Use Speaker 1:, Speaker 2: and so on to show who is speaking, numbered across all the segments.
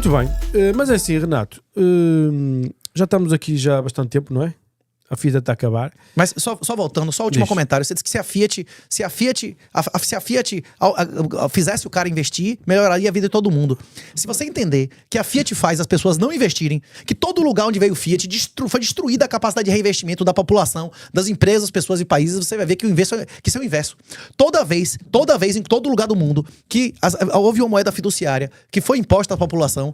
Speaker 1: Muito bem, mas é assim, Renato, já estamos aqui já há bastante tempo, não é? A fita está a acabar.
Speaker 2: Mas só voltando, só o último comentário. Você disse que se a Fiat fizesse o cara investir, melhoraria a vida de todo mundo. Se você entender que a Fiat faz as pessoas não investirem, que todo lugar onde veio o Fiat foi destruída a capacidade de reinvestimento da população, das empresas, pessoas e países, você vai ver que isso é o inverso. Toda vez, em todo lugar do mundo, que houve uma moeda fiduciária que foi imposta à população,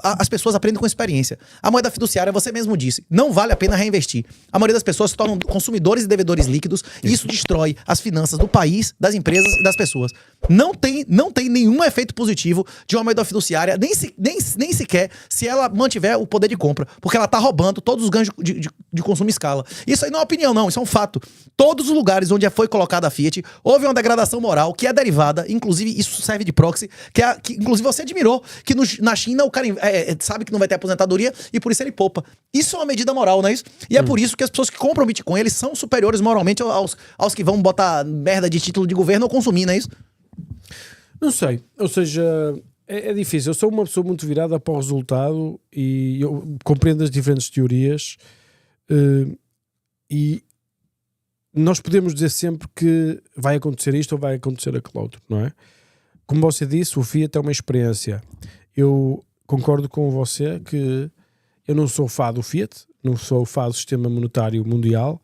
Speaker 2: as pessoas aprendem com experiência. A moeda fiduciária, você mesmo disse, não vale a pena reinvestir. A maioria das pessoas se tornam consumidores e devedores líquidos e isso destrói as finanças do país, das empresas e das pessoas. Não tem nenhum efeito positivo de uma moeda fiduciária, nem sequer se ela mantiver o poder de compra, porque ela tá roubando todos os ganhos de consumo em escala. Isso aí não é opinião, não, isso é um fato. Todos os lugares onde foi colocada a Fiat, houve uma degradação moral que é derivada, inclusive isso serve de proxy, que inclusive você admirou, que na China o cara sabe que não vai ter aposentadoria e por isso ele poupa. Isso é uma medida moral, não é isso? E é por isso que as pessoas que compram Bitcoin, eles são superiores moralmente aos que vão botar merda de título de governo ou consumir, não é isso?
Speaker 1: Não sei, ou seja, é difícil. Eu sou uma pessoa muito virada para o resultado e eu compreendo as diferentes teorias e nós podemos dizer sempre que vai acontecer isto ou vai acontecer aquilo outro, não é? Como você disse, o Fiat é uma experiência. Eu concordo com você que eu não sou fã do Fiat, não sou fã do sistema monetário mundial.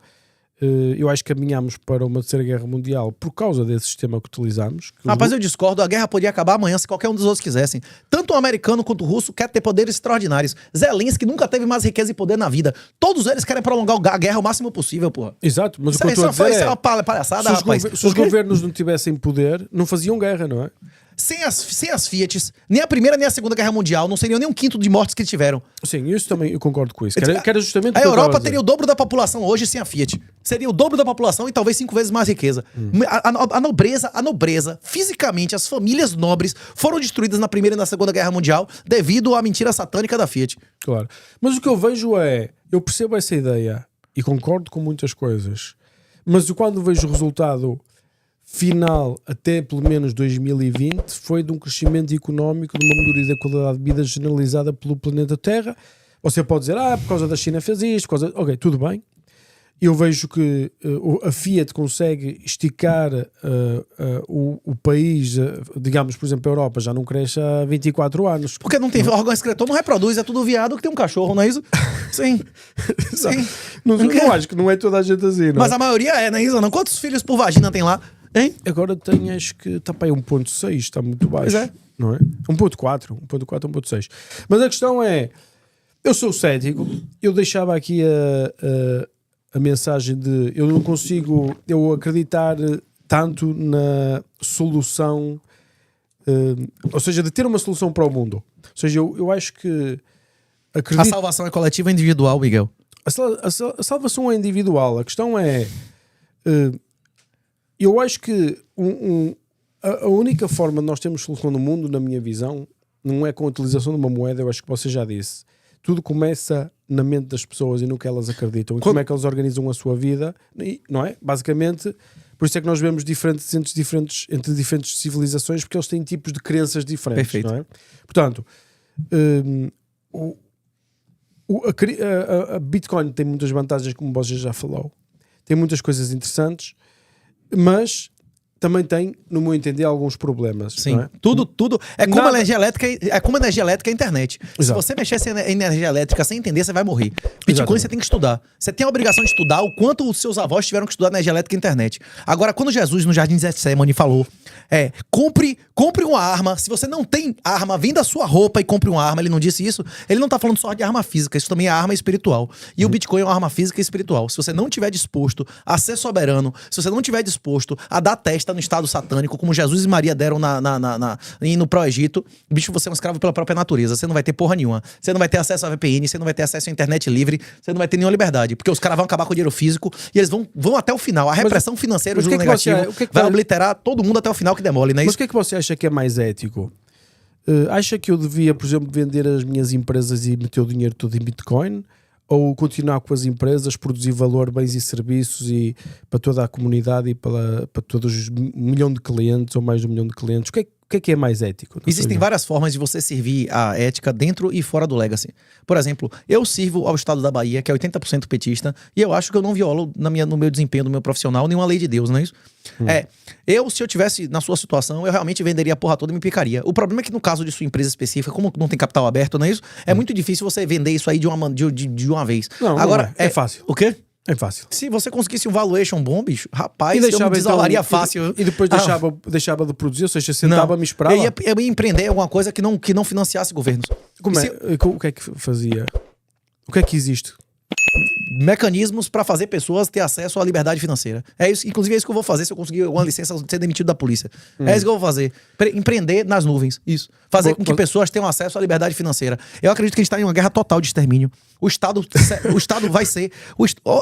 Speaker 1: Eu acho que caminhamos para uma terceira guerra mundial por causa desse sistema que utilizamos.
Speaker 2: Rapaz, eu discordo. A guerra podia acabar amanhã se qualquer um dos outros quisessem. Tanto o americano quanto o russo quer ter poderes extraordinários. Zelensky nunca teve mais riqueza e poder na vida. Todos eles querem prolongar a guerra o máximo possível, porra.
Speaker 1: Exato, mas o que eu estou a dizer
Speaker 2: é uma palhaçada, rapaz.
Speaker 1: Se os governos não tivessem poder, não faziam guerra, não é?
Speaker 2: Sem as Fiats, nem a primeira nem a segunda guerra mundial não seriam nem um quinto de mortes que eles tiveram.
Speaker 1: Sim, isso também eu concordo com isso. Que era justamente
Speaker 2: a Europa teria o dobro da população hoje sem a Fiat. Seria o dobro da população e talvez 5 vezes mais riqueza. A nobreza, fisicamente, as famílias nobres foram destruídas na primeira e na segunda guerra mundial devido à mentira satânica da Fiat.
Speaker 1: Claro. Mas o que eu vejo eu percebo essa ideia e concordo com muitas coisas, mas quando vejo o resultado final até pelo menos 2020 foi de um crescimento económico, de uma melhoria da qualidade de vida generalizada pelo planeta Terra. Você pode dizer, por causa da China fez isto, ok, tudo bem. Eu vejo que a Fiat consegue esticar o país, digamos, por exemplo, a Europa já não cresce há 24 anos.
Speaker 2: Porque não tem órgão excretor, não reproduz, é tudo viado que tem um cachorro, não é isso? Sim. Sim.
Speaker 1: Não acho que não é toda a gente assim, não.
Speaker 2: Mas a maioria não é isso? Não? Quantos filhos por vagina tem lá? Hein?
Speaker 1: Agora tem, acho que está para aí 1.6, está muito baixo.
Speaker 2: Pois é.
Speaker 1: Não é? 1.4, 1.6. Mas a questão é, eu sou cético, eu deixava aqui a mensagem de eu não consigo acreditar tanto na solução, ou seja, de ter uma solução para o mundo. Ou seja, eu acho que
Speaker 2: a salvação é coletiva ou individual, Miguel?
Speaker 1: A salvação é individual. A questão é eu acho que a única forma de nós termos solução no mundo, na minha visão, não é com a utilização de uma moeda. Eu acho que você já disse. Tudo começa na mente das pessoas e no que elas acreditam. E como é que elas organizam a sua vida, não é? Basicamente, por isso é que nós vemos diferentes entre diferentes civilizações, porque eles têm tipos de crenças diferentes.
Speaker 2: Perfeito.
Speaker 1: Não é? Portanto, a Bitcoin tem muitas vantagens, como você já falou. Tem muitas coisas interessantes, mas também tem, no meu entender, alguns problemas.
Speaker 2: Sim,
Speaker 1: não é?
Speaker 2: Tudo. É como energia elétrica, energia elétrica a internet.
Speaker 1: Exato.
Speaker 2: Se você mexer em energia elétrica sem entender, você vai morrer. Bitcoin
Speaker 1: Exatamente.
Speaker 2: Você tem que estudar. Você tem a obrigação de estudar o quanto os seus avós tiveram que estudar energia elétrica e internet. Agora, quando Jesus, no Jardim de Getsemane, falou compre uma arma. Se você não tem arma, venda a sua roupa e compre uma arma. Ele não disse isso. Ele não tá falando só de arma física. Isso também é arma espiritual. E o Bitcoin é uma arma física e espiritual. Se você não tiver disposto a ser soberano, se você não tiver disposto a dar testa no estado satânico, como Jesus e Maria deram no pró-Egito, bicho, você é um escravo pela própria natureza. Você não vai ter porra nenhuma. Você não vai ter acesso a VPN, você não vai ter acesso à internet livre, você não vai ter nenhuma liberdade. Porque os caras vão acabar com o dinheiro físico e eles vão até o final. A repressão financeira, o juros negativo, vai obliterar todo mundo até o final que demole, não é isso?
Speaker 1: Mas o que é que você acha que é mais ético? Acha que eu devia, por exemplo, vender as minhas empresas e meter o dinheiro todo em Bitcoin? Ou continuar com as empresas, produzir valor, bens e serviços para toda a comunidade e para todos os 1 milhão de clientes ou mais de 1 milhão de clientes? O que é mais ético?
Speaker 2: Existem várias formas de você servir a ética dentro e fora do legacy. Por exemplo, eu sirvo ao estado da Bahia, que é 80% petista, e eu acho que eu não violo no meu desempenho do meu profissional nenhuma lei de Deus, não é isso? Se eu tivesse na sua situação, eu realmente venderia a porra toda e me picaria. O problema é que no caso de sua empresa específica, como não tem capital aberto, não é isso? É muito difícil você vender isso aí de uma vez.
Speaker 1: Não,
Speaker 2: agora,
Speaker 1: é fácil.
Speaker 2: O quê?
Speaker 1: É fácil.
Speaker 2: Se você conseguisse um valuation bom, bicho, rapaz,
Speaker 1: E
Speaker 2: eu me desolaria fácil.
Speaker 1: E depois deixava de produzir, ou seja, sentava-me e esperava.
Speaker 2: Eu ia empreender alguma coisa que não financiasse governos.
Speaker 1: O que é que fazia? O que é que existe?
Speaker 2: Mecanismos para fazer pessoas ter acesso à liberdade financeira. É isso, inclusive é isso que eu vou fazer se eu conseguir uma licença de ser demitido da polícia. É isso que eu vou fazer. Empreender nas nuvens. Isso. Fazer com que pessoas tenham acesso à liberdade financeira. Eu acredito que a gente está em uma guerra total de extermínio. O Estado vai ser...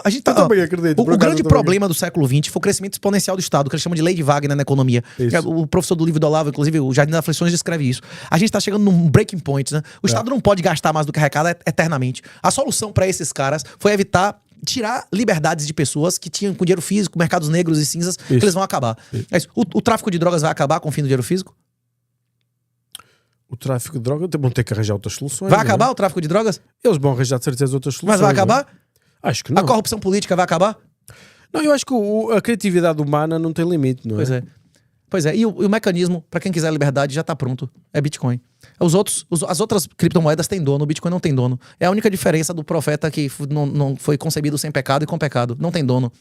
Speaker 2: A gente tá,
Speaker 1: também acredito.
Speaker 2: O grande problema do século XX foi o crescimento exponencial do Estado, que eles chamam de lei de Wagner na economia. O professor do livro do Olavo, inclusive, o Jardim das Aflições, descreve isso. A gente está chegando num breaking point, né? O Estado não pode gastar mais do que arrecada eternamente. A solução para esses caras foi evitar tirar liberdades de pessoas que tinham com dinheiro físico, mercados negros e cinzas, que eles vão acabar. O tráfico de drogas vai acabar com o fim do dinheiro físico?
Speaker 1: O tráfico de drogas vão ter que arranjar outras soluções.
Speaker 2: Vai acabar o tráfico de drogas?
Speaker 1: Eles vão arranjar de certeza outras soluções.
Speaker 2: Mas vai acabar?
Speaker 1: Acho que não.
Speaker 2: A corrupção política vai acabar?
Speaker 1: Não, eu acho que a criatividade humana não tem limite, não é?
Speaker 2: Pois é. E o mecanismo, para quem quiser liberdade, já tá pronto. É Bitcoin. As outras criptomoedas têm dono, o Bitcoin não tem dono. É a única diferença do profeta que não foi concebido sem pecado e com pecado. Não tem dono.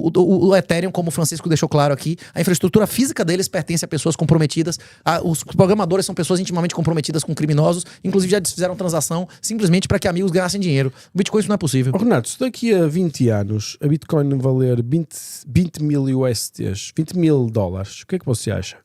Speaker 2: O Ethereum, como o Francisco deixou claro aqui, a infraestrutura física deles pertence a pessoas comprometidas. Os programadores são pessoas intimamente comprometidas com criminosos. Inclusive já fizeram transação simplesmente para que amigos ganhassem dinheiro. O Bitcoin isso não é possível.
Speaker 1: Renato, se daqui a 20 anos a Bitcoin valer 20 mil USDs, 20 mil dólares, o que é que você acha?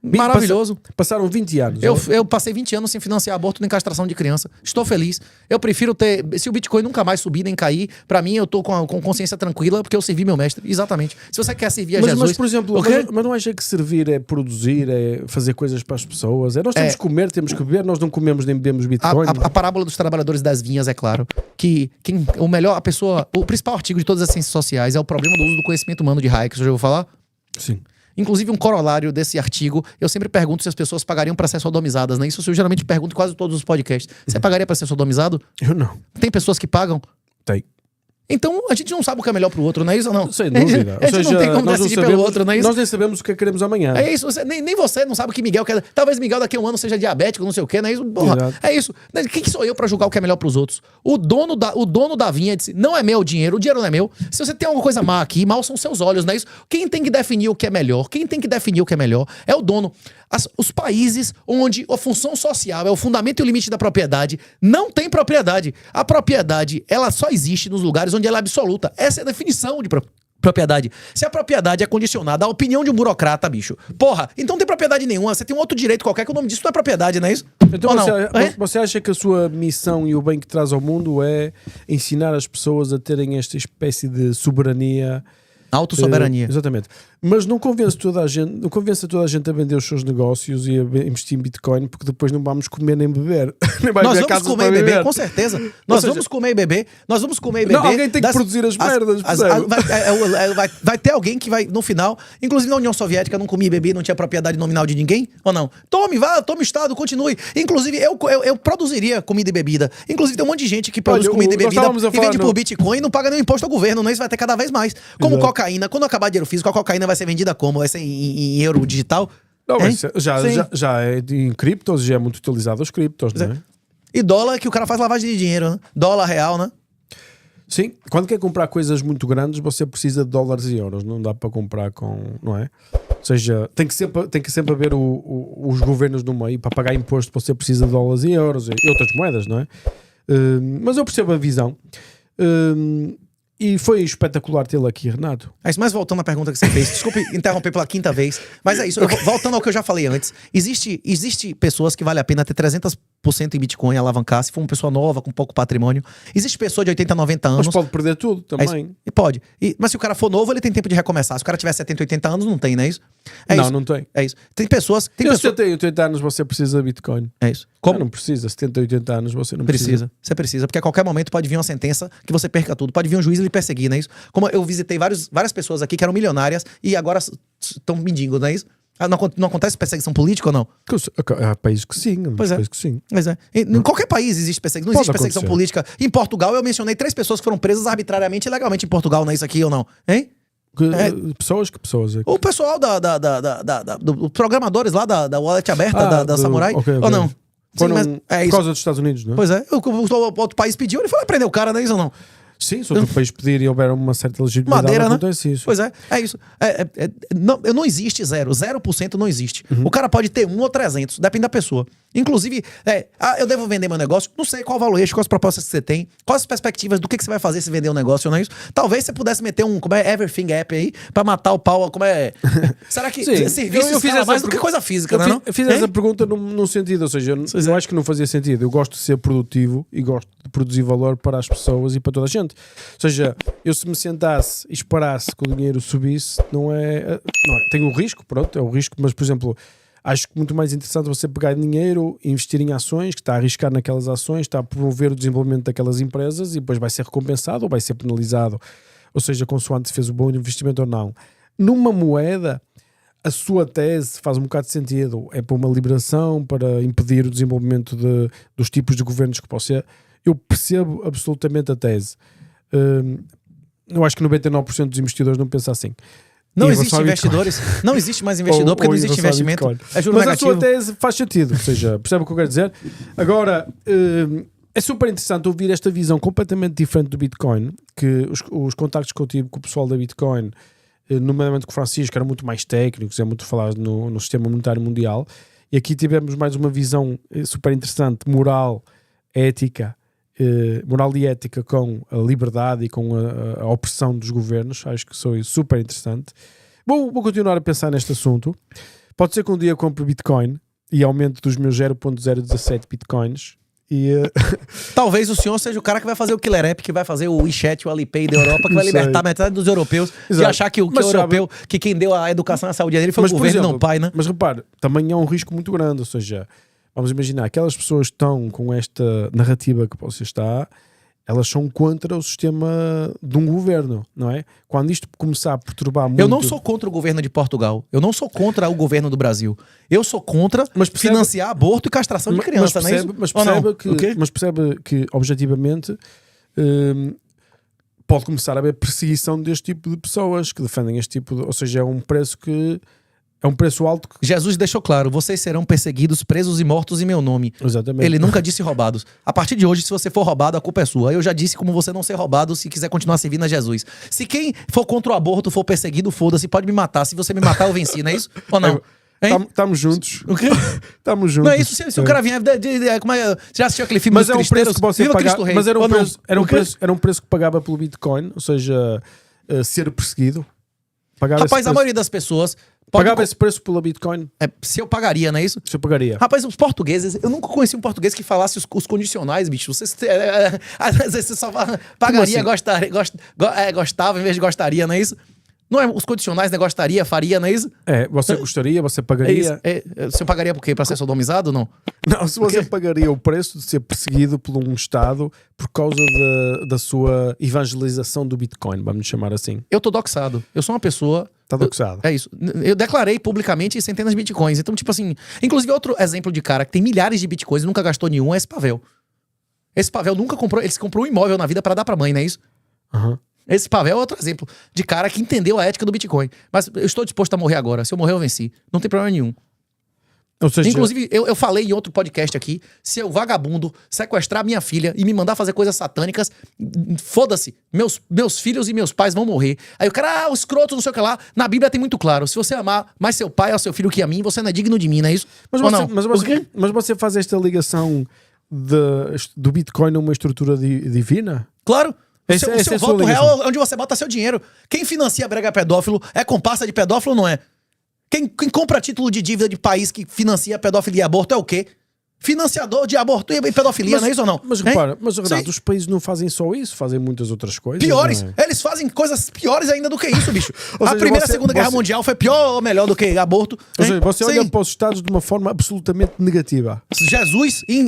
Speaker 2: Maravilhoso.
Speaker 1: Passaram 20 anos.
Speaker 2: Eu passei 20 anos sem financiar aborto nem castração de criança. Estou feliz. Eu prefiro ter... Se o Bitcoin nunca mais subir nem cair, pra mim eu tô com consciência tranquila porque eu servi meu mestre. Exatamente. Se você quer servir a Jesus...
Speaker 1: Mas, por exemplo, mas não acha que servir é produzir, é fazer coisas para as pessoas? Nós temos que comer, temos que beber, nós não comemos nem bebemos Bitcoin.
Speaker 2: A parábola dos trabalhadores das vinhas, é claro, que o principal artigo de todas as ciências sociais é o problema do uso do conhecimento humano de Hayek. Você já ouviu falar?
Speaker 1: Sim.
Speaker 2: Inclusive, um corolário desse artigo, eu sempre pergunto se as pessoas pagariam para ser sodomizadas, né? Isso eu geralmente pergunto em quase todos os podcasts. Você pagaria para ser sodomizado?
Speaker 1: Eu não.
Speaker 2: Tem pessoas que pagam?
Speaker 1: Tem.
Speaker 2: Então, a gente não sabe o que é melhor pro outro, não é isso ou não?
Speaker 1: Sem dúvida.
Speaker 2: A gente não tem como decidir pelo outro, não é isso?
Speaker 1: Nós nem sabemos o que queremos amanhã.
Speaker 2: É isso. Nem você não sabe o que Miguel quer. Talvez Miguel daqui a um ano seja diabético, não sei o quê, não é isso? Porra, é isso. Quem que sou eu pra julgar o que é melhor pros outros? O dono da vinha disse, não é meu dinheiro, o dinheiro não é meu. Se você tem alguma coisa má aqui, mal são seus olhos, não é isso? Quem tem que definir o que é melhor? Quem tem que definir o que é melhor é o dono. Os países onde a função social é o fundamento e o limite da propriedade, não tem propriedade. A propriedade, ela só existe nos lugares onde ela é absoluta. Essa é a definição de propriedade. Se a propriedade é condicionada à opinião de um burocrata, bicho, porra, então não tem propriedade nenhuma. Você tem um outro direito qualquer que o nome disso não é propriedade, não é isso?
Speaker 1: Então você acha que a sua missão e o bem que traz ao mundo é ensinar as pessoas a terem esta espécie de soberania...
Speaker 2: Autossoberania.
Speaker 1: Exatamente. Mas não convence toda a gente a vender os seus negócios e a investir em Bitcoin, porque depois não vamos comer nem beber. Nem
Speaker 2: nós vamos comer e beber, com certeza. Nós vamos comer e beber. Nós vamos comer e beber.
Speaker 1: Não, alguém tem que produzir as merdas.
Speaker 2: Vai ter alguém que vai, no final... Inclusive na União Soviética, não comia e bebia, não tinha propriedade nominal de ninguém, ou não? Tome o Estado, continue. Inclusive, eu produziria comida e bebida. Inclusive, tem um monte de gente que produz comida e bebida e vende por Bitcoin e não paga nenhum imposto ao governo, não? Isso vai ter cada vez mais. Como cocaína. Quando acabar dinheiro físico, a cocaína vai ser vendida como? Vai ser em euro digital?
Speaker 1: Não, mas já é em criptos, já é muito utilizado os criptos, não é?
Speaker 2: E dólar, que o cara faz lavagem de dinheiro, né? Dólar real, né?
Speaker 1: Sim, quando quer comprar coisas muito grandes, você precisa de dólares e euros, não dá para comprar com, não é? Ou seja, tem que sempre haver os governos no meio, para pagar imposto você precisa de dólares e euros e outras moedas, não é? Mas eu percebo a visão. E foi espetacular tê-lo aqui, Renato.
Speaker 2: É isso, mas voltando à pergunta que você fez, desculpe interromper pela quinta vez, mas é isso, voltando ao que eu já falei antes, existe pessoas que vale a pena ter 300% em Bitcoin, alavancar, se for uma pessoa nova, com pouco patrimônio. Existe pessoa de 80, 90 anos...
Speaker 1: Mas pode perder tudo também.
Speaker 2: E pode. Mas se o cara for novo, ele tem tempo de recomeçar. Se o cara tiver 70, 80 anos, não tem, não é isso?
Speaker 1: Não tem.
Speaker 2: É isso. Tem pessoas...
Speaker 1: Se você tem 80 anos, você precisa de Bitcoin.
Speaker 2: É isso.
Speaker 1: Como? Não precisa. 70, 80 anos, você não precisa.
Speaker 2: Você precisa, porque a qualquer momento pode vir uma sentença que você perca tudo. Pode vir um juiz e lhe perseguir, não é isso? Como eu visitei várias pessoas aqui que eram milionárias e agora estão mendigos, não é isso? Não acontece perseguição política ou não?
Speaker 1: Há países que sim.
Speaker 2: Pois é.
Speaker 1: Países que sim.
Speaker 2: Pois é. Em qualquer país existe perseguição. Não
Speaker 1: Pode
Speaker 2: existe perseguição
Speaker 1: acontecer.
Speaker 2: política. Em Portugal, eu mencionei 3 pessoas que foram presas arbitrariamente e ilegalmente em Portugal, não é isso aqui ou não? Hein?
Speaker 1: Que pessoas?
Speaker 2: O pessoal dos programadores lá da Wallet Aberta, da Samurai,
Speaker 1: ok.
Speaker 2: ou não?
Speaker 1: Foram
Speaker 2: Sim, mas é
Speaker 1: por
Speaker 2: isso.
Speaker 1: causa dos Estados Unidos, não é?
Speaker 2: Pois é. O outro país pediu, ele foi lá prender o cara, não é isso ou não?
Speaker 1: Sim, se outro país pedir e houver uma certa legitimidade,
Speaker 2: Madeira, né?
Speaker 1: acontece isso.
Speaker 2: Pois é isso. Não existe 0% não existe. O cara pode ter 1 ou 300, depende da pessoa. Inclusive, eu devo vender meu negócio, não sei qual o valuation, quais as propostas que você tem, quais as perspectivas do que você vai fazer se vender um negócio ou não é isso. Talvez você pudesse meter como é Everything App aí, pra matar o pau, como é... Será que
Speaker 1: Sim.
Speaker 2: serviço
Speaker 1: Eu fiz
Speaker 2: escala
Speaker 1: essa
Speaker 2: mais do que coisa física, não?
Speaker 1: Eu fiz essa pergunta num sentido, ou seja, eu acho que não fazia sentido. Eu gosto de ser produtivo e gosto de produzir valor para as pessoas e para toda a gente. Ou seja, eu se me sentasse e esperasse que o dinheiro subisse, não é. Tem o risco, pronto, é o risco, mas por exemplo, acho que muito mais interessante você pegar dinheiro, investir em ações, que está a arriscar naquelas ações, está a promover o desenvolvimento daquelas empresas e depois vai ser recompensado ou vai ser penalizado. Ou seja, consoante se fez o bom investimento ou não. Numa moeda, a sua tese faz um bocado de sentido. É para uma liberação, para impedir o desenvolvimento dos tipos de governos que possa ser. Eu percebo absolutamente a tese. Eu acho que 99% dos investidores não pensam assim.
Speaker 2: Não existe investidores, não existe mais investidor porque não existe investimento. É juro
Speaker 1: mas
Speaker 2: negativo.
Speaker 1: a sua tese faz sentido, ou seja, percebe o que eu quero dizer? Agora, é super interessante ouvir esta visão completamente diferente do Bitcoin, que os contactos que eu tive com o pessoal da Bitcoin, nomeadamente com o Francisco, eram muito mais técnicos, é muito falado no sistema monetário mundial, e aqui tivemos mais uma visão super interessante, moral, ética, moral e ética com a liberdade e com a opressão dos governos. Acho que sou super interessante. Vou continuar a pensar neste assunto. Pode ser que um dia eu compre Bitcoin e aumente dos meus 0.017 Bitcoins e...
Speaker 2: Talvez o senhor seja o cara que vai fazer o Killer App, que vai fazer o WeChat, o Alipay da Europa, que vai libertar metade dos europeus de achar que o europeu, que quem deu a educação e a saúde dele foi o governo, não o pai, né?
Speaker 1: Mas repare, também é um risco muito grande, ou seja, vamos imaginar, aquelas pessoas que estão com esta narrativa que você está, elas são contra o sistema de um governo, não é? Quando isto começar a perturbar muito...
Speaker 2: Eu não sou contra o governo de Portugal. Eu não sou contra o governo do Brasil. Eu sou contra financiar aborto e castração de criança, não é isso?
Speaker 1: Mas percebe que, objetivamente, pode começar a haver perseguição deste tipo de pessoas que defendem este tipo de... Ou seja, é um preço que... É um preço alto que...
Speaker 2: Jesus deixou claro, vocês serão perseguidos, presos e mortos em meu nome.
Speaker 1: Exatamente.
Speaker 2: Ele nunca disse roubados. A partir de hoje, se você for roubado, a culpa é sua. Eu já disse como você não ser roubado se quiser continuar servindo a Jesus. Se quem for contra o aborto for perseguido, foda-se, pode me matar. Se você me matar, eu venci, não é isso? Ou não?
Speaker 1: Estamos juntos.
Speaker 2: O quê?
Speaker 1: Estamos juntos.
Speaker 2: Não é isso? Se o cara vier... Como é, você já assistiu aquele filme
Speaker 1: mas
Speaker 2: dos
Speaker 1: é um preço que você
Speaker 2: Viva
Speaker 1: paga,
Speaker 2: Cristo Rei.
Speaker 1: mas era um preço que pagava pelo Bitcoin, ou seja, ser perseguido.
Speaker 2: Rapaz, a maioria das pessoas...
Speaker 1: Pagava esse preço pela Bitcoin?
Speaker 2: Se eu pagaria, não é isso?
Speaker 1: Se eu pagaria.
Speaker 2: Rapaz, os portugueses... Eu nunca conheci um português que falasse os condicionais, bicho. Às vezes você só pagaria,
Speaker 1: assim?
Speaker 2: gostava em vez de gostaria, não é isso? Não é os condicionais, né? Gostaria, faria, não é isso?
Speaker 1: Você gostaria, você pagaria...
Speaker 2: Você pagaria por quê? Pra ser sodomizado ou não?
Speaker 1: Não, se você pagaria o preço de ser perseguido por um Estado por causa da sua evangelização do Bitcoin, vamos chamar assim.
Speaker 2: Eu tô doxado. Eu sou uma pessoa...
Speaker 1: Tá doxado.
Speaker 2: É isso. Eu declarei publicamente centenas de bitcoins. Então, tipo assim... Inclusive, outro exemplo de cara que tem milhares de bitcoins e nunca gastou nenhum é esse Pavel. Esse Pavel nunca comprou... Ele comprou um imóvel na vida pra dar pra mãe, não é isso?
Speaker 1: Aham.
Speaker 2: Esse Pavel é outro exemplo de cara que entendeu a ética do Bitcoin. Mas eu estou disposto a morrer agora. Se eu morrer, eu venci. Não tem problema nenhum.
Speaker 1: Ou seja,
Speaker 2: inclusive, eu falei em outro podcast aqui, se o vagabundo sequestrar minha filha e me mandar fazer coisas satânicas, foda-se, meus filhos e meus pais vão morrer. Aí o cara, o escroto, não sei o que lá, na Bíblia tem muito claro, se você amar mais seu pai ou seu filho que a mim, você não é digno de mim, não é isso?
Speaker 1: Mas você faz esta ligação do Bitcoin numa estrutura divina?
Speaker 2: Claro. O seu voto real é onde você bota seu dinheiro. Quem financia brega pedófilo é comparsa de pedófilo ou não é? Quem compra título de dívida de país que financia pedofilia e aborto é o quê? Financiador de aborto e pedofilia, não é isso ou não?
Speaker 1: Mas repara, Renato, os países não fazem só isso, fazem muitas outras coisas.
Speaker 2: Piores.
Speaker 1: Não é?
Speaker 2: Eles fazem coisas piores ainda do que isso, bicho.
Speaker 1: Ou
Speaker 2: a
Speaker 1: seja,
Speaker 2: Primeira e Segunda Guerra Mundial foi pior ou melhor do que aborto?
Speaker 1: Ou seja, você olha para os Estados de uma forma absolutamente negativa.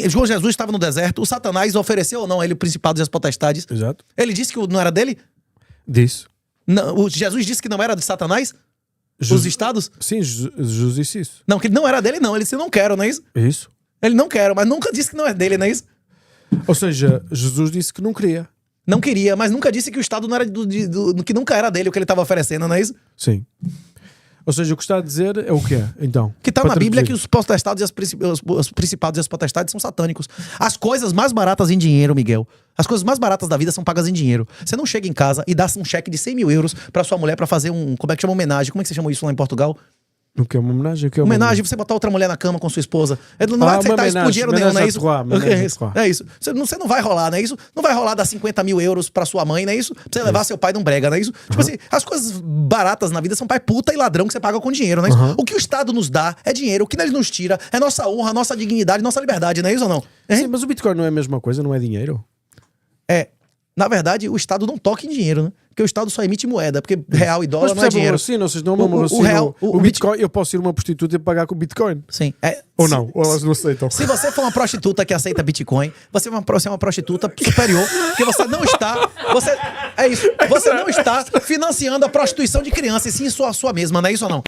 Speaker 2: João Jesus estava no deserto, o Satanás ofereceu ou não a ele o principado e as potestades.
Speaker 1: Exato.
Speaker 2: Ele disse que não era dele?
Speaker 1: Disse.
Speaker 2: Não, Jesus disse que não era de Satanás? Os estados?
Speaker 1: Sim, Jesus disse isso.
Speaker 2: Não, que não era dele, não. Ele disse, eu não quero, não é isso?
Speaker 1: É isso?
Speaker 2: Ele não quer, mas nunca disse que não é dele, não é isso?
Speaker 1: Ou seja, Jesus disse que não queria.
Speaker 2: Não queria, mas nunca disse que o estado não era que nunca era dele o que ele estava oferecendo, não é isso?
Speaker 1: Sim. Ou seja, o que está a dizer é o quê, então?
Speaker 2: Que tá
Speaker 1: Para
Speaker 2: na Bíblia
Speaker 1: traduzir.
Speaker 2: que os potestados e os principados e as potestades são satânicos. As coisas mais baratas em dinheiro, Miguel. As coisas mais baratas da vida são pagas em dinheiro. Você não chega em casa e dá um cheque de 100 mil euros pra sua mulher pra fazer como é que chama homenagem? Como é que você chama isso lá em Portugal?
Speaker 1: O que é uma homenagem? O que é uma
Speaker 2: Homenagem, você botar outra mulher na cama com sua esposa. Ele não vai aceitar isso por dinheiro nenhum, não é isso? É isso. Você não vai rolar, não é isso? Não vai rolar dar 50 mil euros pra sua mãe, não é isso? Pra você levar seu pai num brega, não é isso? Tipo assim, as coisas baratas na vida são pai puta e ladrão que você paga com dinheiro, não é isso? O que o Estado nos dá é dinheiro. O que ele nos tira é nossa honra, nossa dignidade, nossa liberdade, não é isso ou não?
Speaker 1: Sim, mas o Bitcoin não é a mesma coisa, não é dinheiro?
Speaker 2: Na verdade, o Estado não toca em dinheiro, né? Porque o Estado só emite moeda, porque real e dólar
Speaker 1: Mas
Speaker 2: não é dinheiro.
Speaker 1: Sim, ou seja, não é uma o Bitcoin, eu posso ir uma prostituta e pagar com Bitcoin.
Speaker 2: Sim.
Speaker 1: Ou não, ou elas não aceitam.
Speaker 2: Se você for uma prostituta que aceita Bitcoin, você é uma prostituta superior, porque você não está. Você não está financiando a prostituição de crianças, e sim sua mesma, não é isso ou não?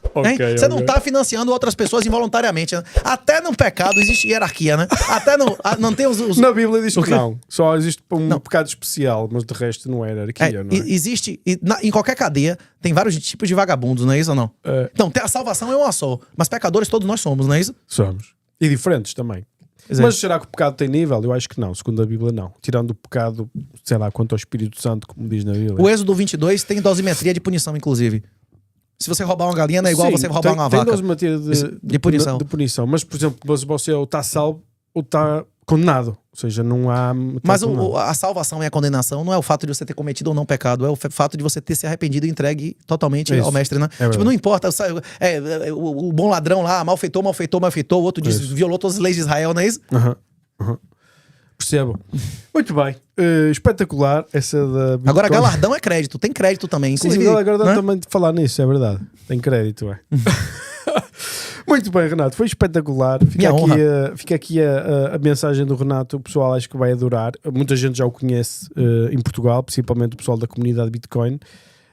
Speaker 2: Você não está financiando outras pessoas involuntariamente. Né? Até no pecado existe hierarquia, né? Até não tem os.
Speaker 1: Na Bíblia diz que não. Só existe um pecado especial, mas de resto não é hierarquia, não é?
Speaker 2: Existe. Em qualquer cadeia tem vários tipos de vagabundos, não é isso ou não? Então, a salvação é uma só. Mas pecadores todos nós somos, não é isso?
Speaker 1: Somos. E diferentes também. Mas será que o pecado tem nível? Eu acho que não, segundo a Bíblia não. Tirando o pecado, sei lá, quanto ao Espírito Santo, como diz na Bíblia.
Speaker 2: O Êxodo 22 tem dosimetria de punição, inclusive. Se você roubar uma galinha, não é igual você roubar uma vaca.
Speaker 1: Tem dosimetria
Speaker 2: de punição.
Speaker 1: De punição. Mas, por exemplo, você ou está salvo ou está condenado. Ou seja, não há...
Speaker 2: Mas a salvação e a condenação não é o fato de você ter cometido ou não pecado, é o fato de você ter se arrependido e entregue totalmente ao mestre, né? Tipo, não importa, o bom ladrão lá, malfeitou, o outro diz, violou todas as leis de Israel, não é isso?
Speaker 1: Percebo. Muito bem. Espetacular essa da Bitcoin.
Speaker 2: Agora, galardão é crédito, tem crédito também.
Speaker 1: Inclusive, agora dá também de falar nisso, é verdade. Tem crédito, é. Muito bem, Renato, foi espetacular. Fica aqui a mensagem do Renato. O pessoal acho que vai adorar. Muita gente já o conhece em Portugal, principalmente o pessoal da comunidade Bitcoin.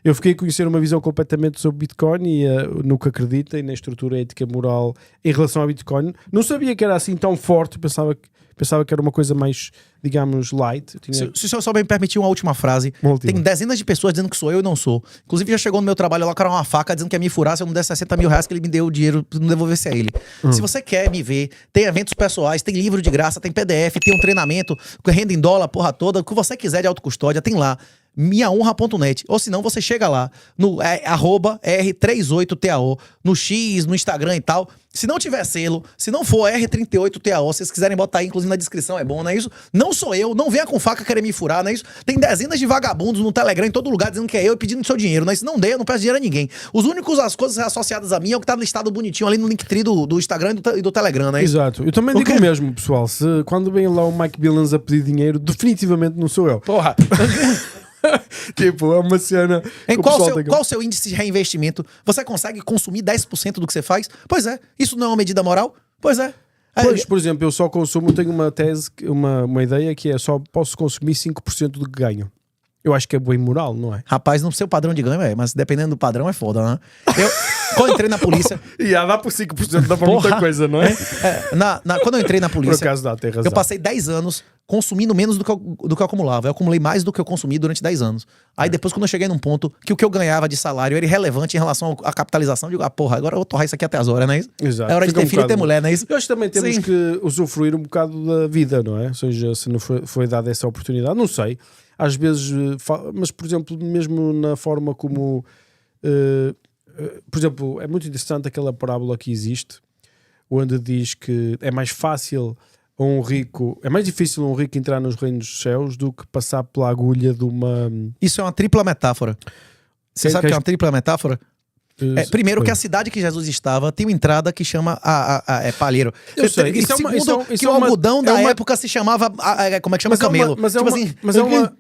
Speaker 1: Eu fiquei a conhecer uma visão completamente sobre Bitcoin e no que acredita e na estrutura ética moral em relação ao Bitcoin. Não sabia que era assim tão forte, pensava que era uma coisa mais, digamos, light.
Speaker 2: Se o senhor só me permitir uma última frase, tem dezenas de pessoas dizendo que sou eu e não sou. Inclusive já chegou no meu trabalho lá, o cara uma faca dizendo que ia me furar se eu não der 60 mil reais que ele me deu o dinheiro, não devolvesse a ele. Se você quer me ver, tem eventos pessoais, tem livro de graça, tem PDF, tem um treinamento, renda em dólar, porra toda, o que você quiser de autocustódia, tem lá. minhahonra.net, ou senão você chega lá no @R38TAO, no X, no Instagram e tal. Se não tiver selo, se não for R38TAO, se vocês quiserem botar aí, inclusive na descrição, é bom, não é isso? Não sou eu, não venha com faca querer me furar, não é isso? Tem dezenas de vagabundos no Telegram, em todo lugar, dizendo que é eu e pedindo seu dinheiro, não é isso? Não dê, eu não peço dinheiro a ninguém. As coisas associadas a mim é o que tá listado bonitinho ali no Linktree do Instagram e do Telegram, não é isso?
Speaker 1: Exato. Eu também digo o mesmo, pessoal. Quando vem lá o Mike Billans a pedir dinheiro, definitivamente não sou eu.
Speaker 2: Porra!
Speaker 1: Tipo, é uma cena.
Speaker 2: Qual o seu índice de reinvestimento? Você consegue consumir 10% do que você faz? Pois é. Isso não é uma medida moral? Pois é.
Speaker 1: Pois, por exemplo, eu só consumo, tenho uma tese, uma ideia que é só posso consumir 5% do que ganho. Eu acho que é bem moral, não é?
Speaker 2: Rapaz, no seu padrão de ganho mas dependendo do padrão é foda, né? Quando eu entrei na polícia...
Speaker 1: dá por 5%, dá pra muita coisa, não é?
Speaker 2: Quando eu entrei na polícia,
Speaker 1: por acaso tem razão.
Speaker 2: Eu passei 10 anos consumindo menos do que eu acumulava. Eu acumulei mais do que eu consumi durante 10 anos. Aí depois, quando eu cheguei num ponto que o que eu ganhava de salário era irrelevante em relação à capitalização, eu digo, porra, agora eu vou torrar isso aqui até as horas, não é isso?
Speaker 1: Exato.
Speaker 2: É hora de ter filho e ter mulher, não é isso?
Speaker 1: Eu acho que também temos que usufruir um bocado da vida, não é? Ou seja, se não foi dada essa oportunidade, não sei. Às vezes, mas por exemplo, mesmo na forma como, por exemplo, é muito interessante aquela parábola que existe, onde diz que é mais fácil é mais difícil um rico entrar nos reinos dos céus do que passar pela agulha de uma...
Speaker 2: Isso é uma tripla metáfora. Você sabe o que é uma tripla metáfora? Primeiro, que a cidade que Jesus estava tem uma entrada que chama palheiro.
Speaker 1: Eu sei.
Speaker 2: Que o algodão da época se chamava, como é que chama? Camelo.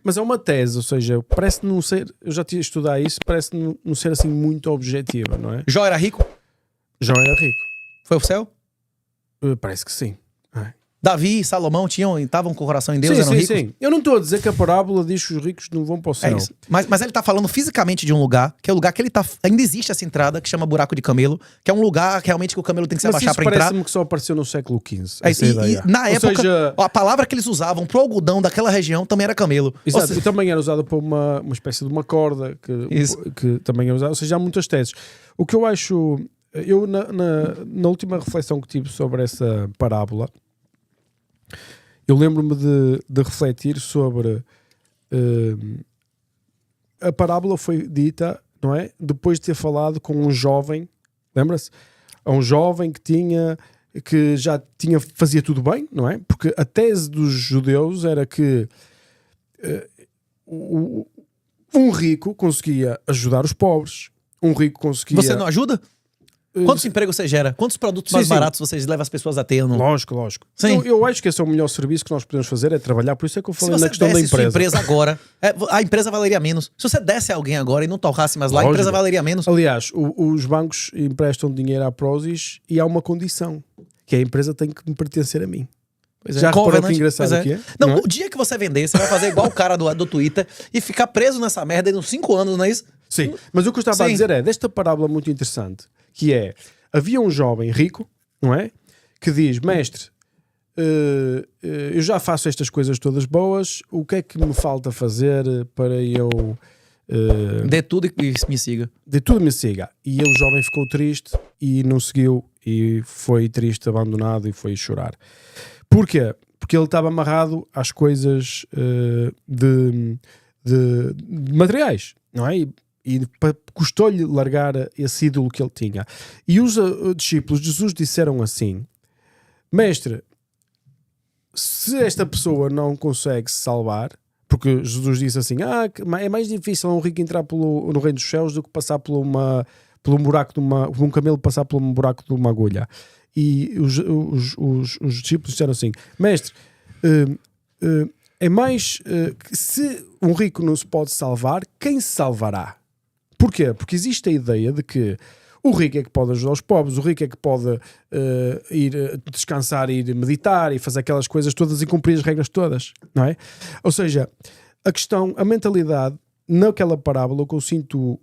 Speaker 1: Mas é uma tese, ou seja, parece não ser, eu já tinha estudado isso, parece não ser assim muito objetiva, não é?
Speaker 2: Jó era rico?
Speaker 1: Jó era rico.
Speaker 2: Foi pro céu?
Speaker 1: Parece que sim.
Speaker 2: Davi e Salomão estavam com o coração em Deus, eram ricos.
Speaker 1: Sim. Eu não estou a dizer que a parábola diz que os ricos não vão para o céu.
Speaker 2: É isso. Mas ele tá falando fisicamente de um lugar, que é o lugar que ele tá. Ainda existe essa entrada, que chama Buraco de Camelo, que é um lugar que realmente que o camelo tem que se abaixar pra entrar.
Speaker 1: Parece-me que só apareceu no século XV.
Speaker 2: E na época, a palavra que eles usavam pro algodão daquela região também era camelo.
Speaker 1: Exato, seja, e também era usada para uma espécie de uma corda, que também era usada. Ou seja, há muitas teses. O que eu acho. Eu, na última reflexão que tive sobre essa parábola, eu lembro-me de refletir sobre a parábola foi dita, não é? Depois de ter falado com um jovem, lembra-se? Um jovem que já fazia tudo bem, não é? Porque a tese dos judeus era que um rico conseguia ajudar os pobres, um rico conseguia...
Speaker 2: Você não ajuda? Quantos empregos você gera? Quantos produtos mais baratos vocês levam as pessoas a ter? Não?
Speaker 1: Lógico. Eu acho que esse é o melhor serviço que nós podemos fazer, é trabalhar. Por isso é que eu falei na questão da empresa. Se você
Speaker 2: empresa agora, a empresa valeria menos. Se você desse a alguém agora e não tocasse mais lá, a empresa valeria menos.
Speaker 1: Aliás, os bancos emprestam dinheiro à Prozis e há uma condição, que a empresa tem que me pertencer a mim. Já reparou que engraçado que é?
Speaker 2: Não, o dia que você vender, você vai fazer igual o cara do Twitter e ficar preso nessa merda aí uns 5 anos, não é isso?
Speaker 1: Sim, mas o que eu estava a dizer é, desta parábola muito interessante, que é, havia um jovem rico, não é? Que diz, mestre, eu já faço estas coisas todas boas, o que é que me falta fazer para eu...
Speaker 2: dê tudo e me siga.
Speaker 1: Dê tudo e me siga. E o jovem ficou triste e não seguiu e foi triste, abandonado e foi chorar. Porquê? Porque ele estava amarrado às coisas de materiais, não é? E custou-lhe largar esse ídolo que ele tinha. E os discípulos de Jesus disseram assim, mestre, se esta pessoa não consegue se salvar, porque Jesus disse assim, é mais difícil um rico entrar no reino dos céus do que passar por um buraco um camelo passar por um buraco de uma agulha. E os discípulos disseram assim, mestre, é mais se um rico não se pode salvar, quem se salvará? Porquê? Porque existe a ideia de que o rico é que pode ajudar os pobres, o rico é que pode ir descansar, ir meditar e fazer aquelas coisas todas e cumprir as regras todas, não é? Ou seja, a mentalidade naquela parábola, o que eu sinto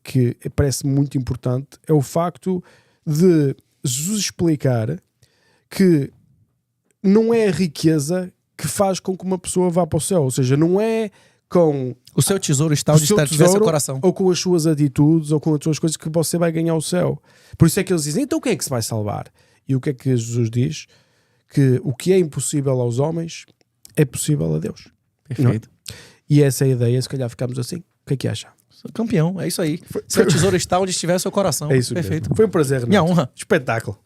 Speaker 1: que parece muito importante é o facto de Jesus explicar que não é a riqueza que faz com que uma pessoa vá para o céu, ou seja, não é com
Speaker 2: o seu tesouro está onde tiver seu coração,
Speaker 1: ou com as suas atitudes, ou com as suas coisas que você vai ganhar o céu. Por isso é que eles dizem, então quem é que se vai salvar? E o que é que Jesus diz? Que o que é impossível aos homens é possível a Deus.
Speaker 2: Perfeito.
Speaker 1: Não? E essa é a ideia, se calhar ficamos assim. O que é que acha?
Speaker 2: Campeão, é isso aí. Seu tesouro está onde estiver seu coração.
Speaker 1: É isso.
Speaker 2: Perfeito.
Speaker 1: Mesmo. Foi um prazer, Renato.
Speaker 2: Minha honra.
Speaker 1: Espetáculo.